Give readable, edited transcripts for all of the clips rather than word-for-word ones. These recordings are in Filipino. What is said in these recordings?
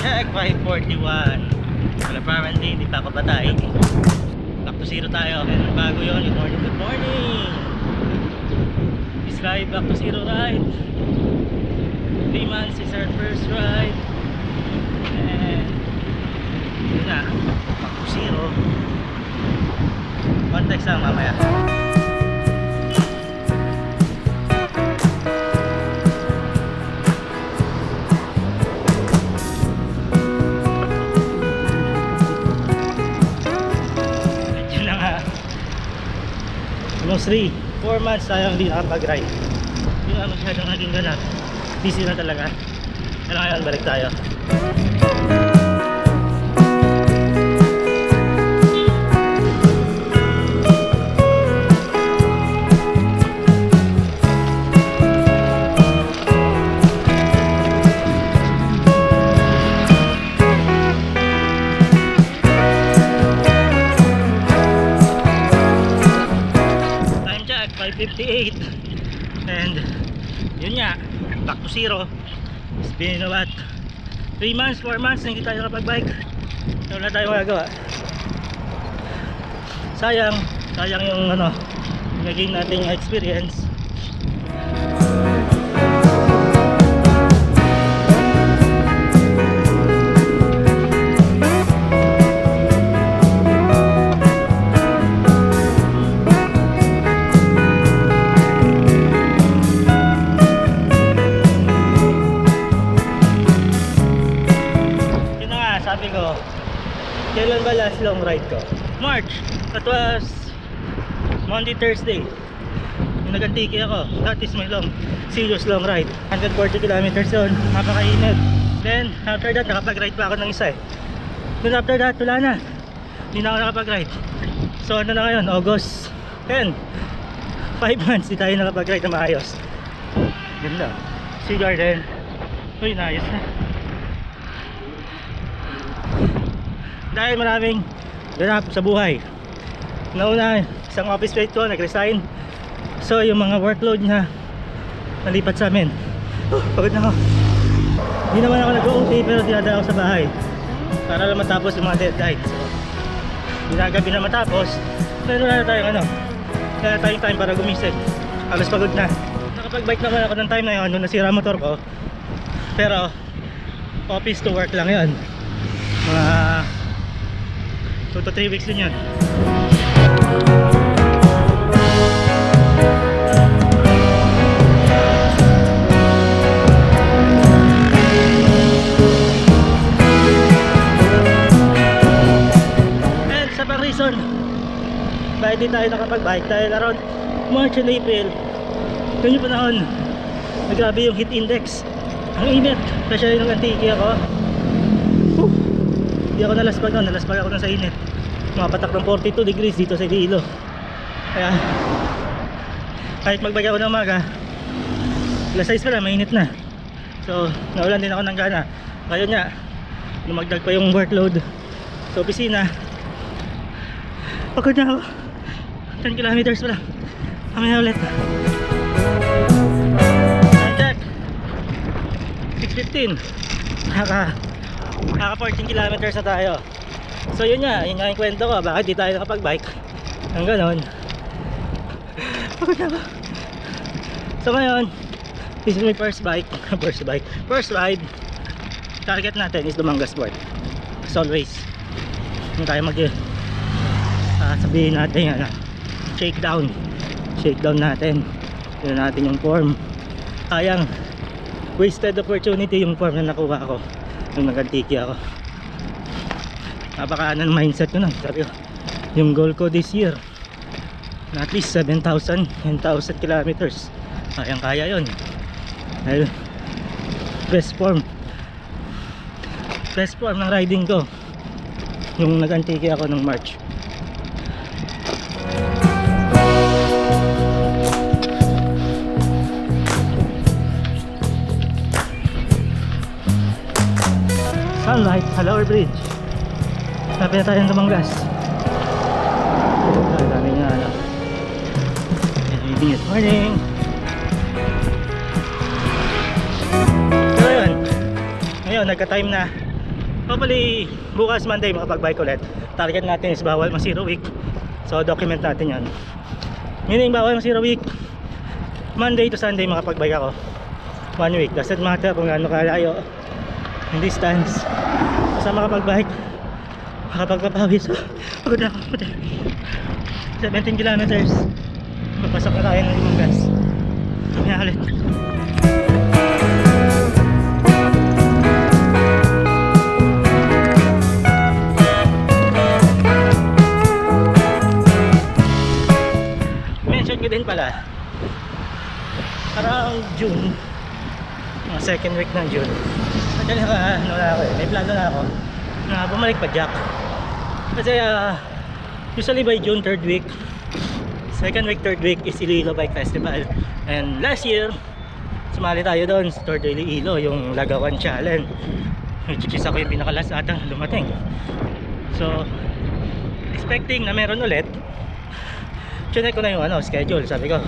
check, 5:41. Well, apparently, hindi pa ako patay. Back to zero tayo. Kaya bago yun. Good morning, good morning. This ride, back to zero ride. 3 months is our first ride. And yun na, back to zero. Context lang mamaya. Almost 4 months tayong hindi nakapag-ride. Hindi na masyadong naging ganap. Busy na talaga. Pero ngayon balik tayo. Time check, 5:58. And yun nga, back to zero. It's been what, 3 months, 4 months na hindi tayo nakapag-bike. Wala tayong magagawa. Sayang yung naging natin yung experience. Sabi ko, kailan ba last long ride ko? March. That was Monday, Thursday. Yung nag-antiki ako. That is my serious long ride. 140 kilometers yun. Napakainit. Then, after that, nakapag-ride pa ako ng isa eh. Then after that, wala na. Hindi na ako nakapag-ride. So, ano na ngayon? August 10. 5 months, di tayo nakapag-ride na maayos. Ganda. Sea Garden. Uy, naayos na. Dahil maraming ganap sa buhay. Nauna, isang office mate ko nag-resign. So yung mga workload niya nalipat sa amin. Pagod na ako. Hindi naman ako nag-OT pero dinadala ako sa bahay para lang matapos yung mga deadlines. So, ginagabi na matapos. Pero wala na tayong wala na tayong time para gumising. Halos pagod na. Nakapag-bike naman ako ng time na yun nung nasira motor ko. Pero office to work lang yun. Mga 2 to 3 weeks din yan. And sa pang reason bakit di tayo nakapag-bike dahil around March and April yun yung panahon naggrabe yung heat index. Ang init kasi yung antiki ako. Hindi ako nalaspag ako na sa init. Mapatak ng 42 degrees dito sa Iloilo. Kaya kahit magbike ako ng umaga, alas 6 pa lang, mainit na. So nawalan din ako ng gana. Ngayon nga, lumagdag pa yung workload sa opisina. Pagod na ako. 10 kilometers pa lang. Mamaya ulit. Time check, 6:15. Naka 14 kilometers na tayo. So yun nga yung kwento ko. Bakit di tayo nakapag-bike ng ganon. Pagod na ako. So ngayon, this is my first ride. Target natin is Dumangas Port. As always, hindi tayo sabihin natin shakedown natin. Yun natin yung form. Sayang, wasted opportunity yung form na nakuha ko nung nag-antiki ako. Napaka mindset ko na. Sabi ko, yung goal ko this year na at least 7,000 kilometers. Kaya yun. Dahil best form ng riding ko yung nag-antiki ako ng March. Sunlight, Halaur Bridge. Sabi na tayo ng Dumangas. Ang dami nga Good morning. So yun, ngayon nagka-time na Hopefully bukas Monday makapag-bike ulit. Target natin is bawal ma 0 week. So document natin yan. Meaning bawal ma 0 week, Monday to Sunday makapag-bike ako 1 week. Doesn't matter kung gaano kalayo yung distance, basta makapag-bike, makapagpapawis. Pagod na ako. 17 kilometers. Papasok na tayo ng Limangas. Kaya ulit. Mention ko din pala, parang June, mga second week ng June, ano na ako eh, may plano na ako na bumalik pa Jack. Kasi usually by June 3rd week, second week, 3rd week is Iloilo Bike Festival. And last year sumali tayo doon sa Tour de Iloilo, yung Lagawan Challenge, which is ako yung pinakalas atang dumating. So expecting na meron ulit. Chinek ko na yung schedule. Sabi ko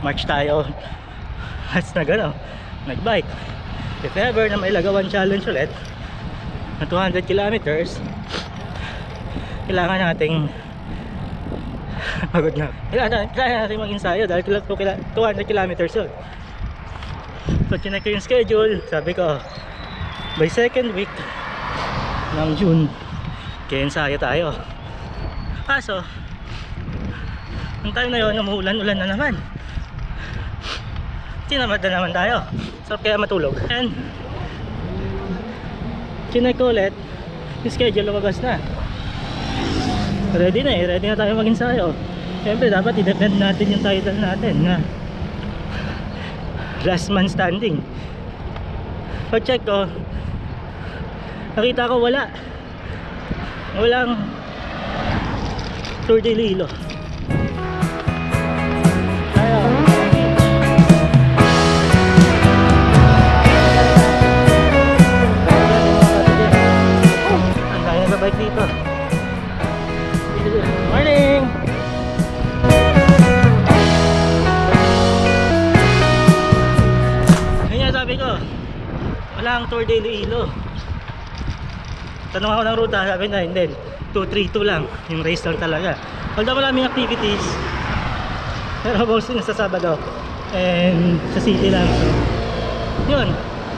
March tayo at nagbike. If ever na may Lagawan Challenge ulit na 200 kilometers, kailangan nating pagod na. Kailangan natin mag-ensayo dahil 200 kilometers yun. So chinek ko yung schedule. Sabi ko by second week ng June kaya-ensayo tayo. Kaso ang time na yun umuulan-ulan na naman. Tinamad na naman tayo. Sarap kaya matulog. And chinek ko ulit yung schedule, lumabas na. Ready na tayo mag-ensayo. Siyempre dapat i-defend natin yung title natin na last man standing. Pag check ko, nakita ko walang Tour de Iloilo. Bike dito. Morning. Kaya sabi ko, walang Tour de Iloilo. Tanong ako ng ruta, sabi na hindi, 232 lang, yung race lang talaga. Although maraming activities, pero mostly sa Sabado and sa city lang. So, yun,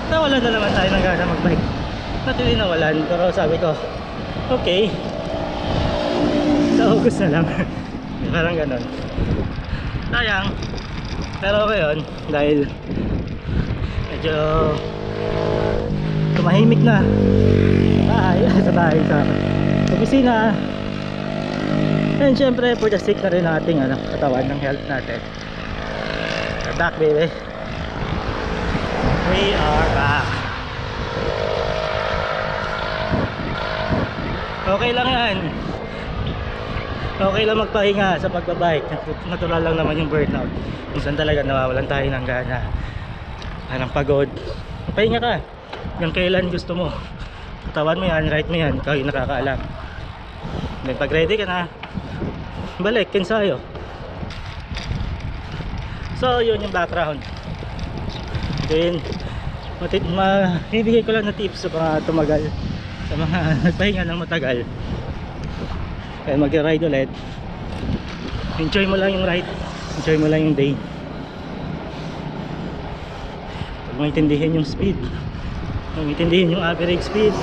nawalan na naman tayo ng gana magbike. Natuloy nawalan, pero sabi ko okay, sa August na lang. Parang ganon. Sayang, pero okay yun dahil medyo tumahimik na sa bahay sa opisina. And syempre for the sake na rin ng ating katawan, ng health natin. We're back, baby. We are back. Okay lang yan. Okay lang magpahinga sa pagbabike. Natural lang naman yung burnout. Minsan talaga nawawalan tayo ng gana, ng pagod. Pahinga ka yung kailan gusto mo. Katawan mo yan, right mo yan, ikaw yung nakakaalam. Then pag ready ka na, balik, ensayo. So yun yung background. Then bibigay ko lang na tips sa mga tumagal, sa mga nagpahinga ng matagal. Kaya mag-ride ulit, enjoy mo lang yung ride, enjoy mo lang yung day. Huwag mo intindihin yung speed, huwag mo intindihin yung average speed,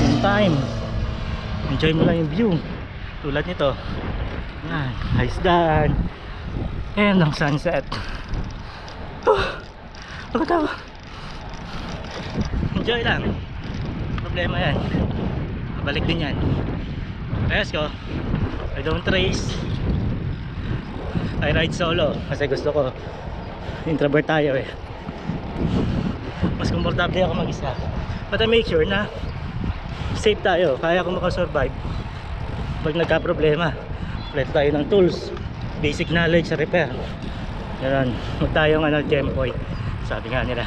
yung time. Enjoy mo lang yung view. Tulad nito, yan, isdaan and ang sunset. Pagkatawa, enjoy lang. Problema yan, babalik din yan. Let's go. I don't race, I ride solo kasi gusto ko. Introvert tayo eh, mas komportable ako mag-isa. But I make sure na safe tayo, kaya ko makasurvive pag nagka-problema. Kompleto tayo ng tools, basic knowledge sa repair. Ganun, huwag tayong Gempoy, sabi nga nila.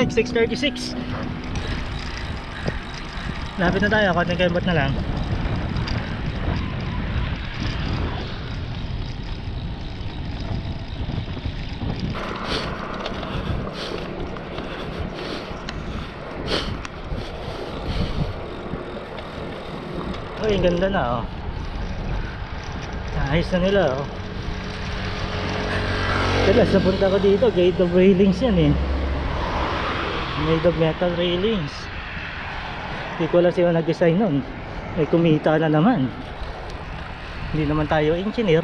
time 6:36. Lapit na tayo, konting kembot na lang. Oh, yung ganda na oh. Ayos na nila oh. Kaya sa punta ko dito, gate of railings yan eh. Made of metal railings. Hindi ko lang sila nag-design nun. May kumita na naman. Hindi naman tayo engineer.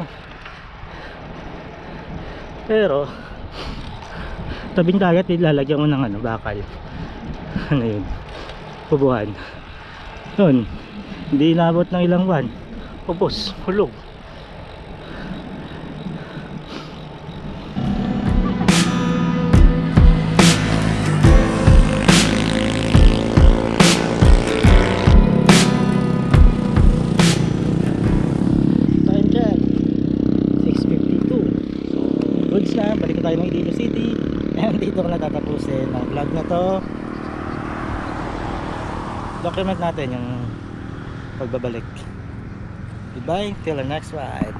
Pero tabing dagat, ilalagyan mo ng ano, bakal. Ano yun? Pubuhan. Yun. Hindi inabot ng ilang buwan. Ubos, hulog. Time check 6:52. Goods na, balik tayo ng Iloilo City. And dito ko na tatapusin ang vlog na to. Document natin yung pagbabalik. Goodbye till the next ride.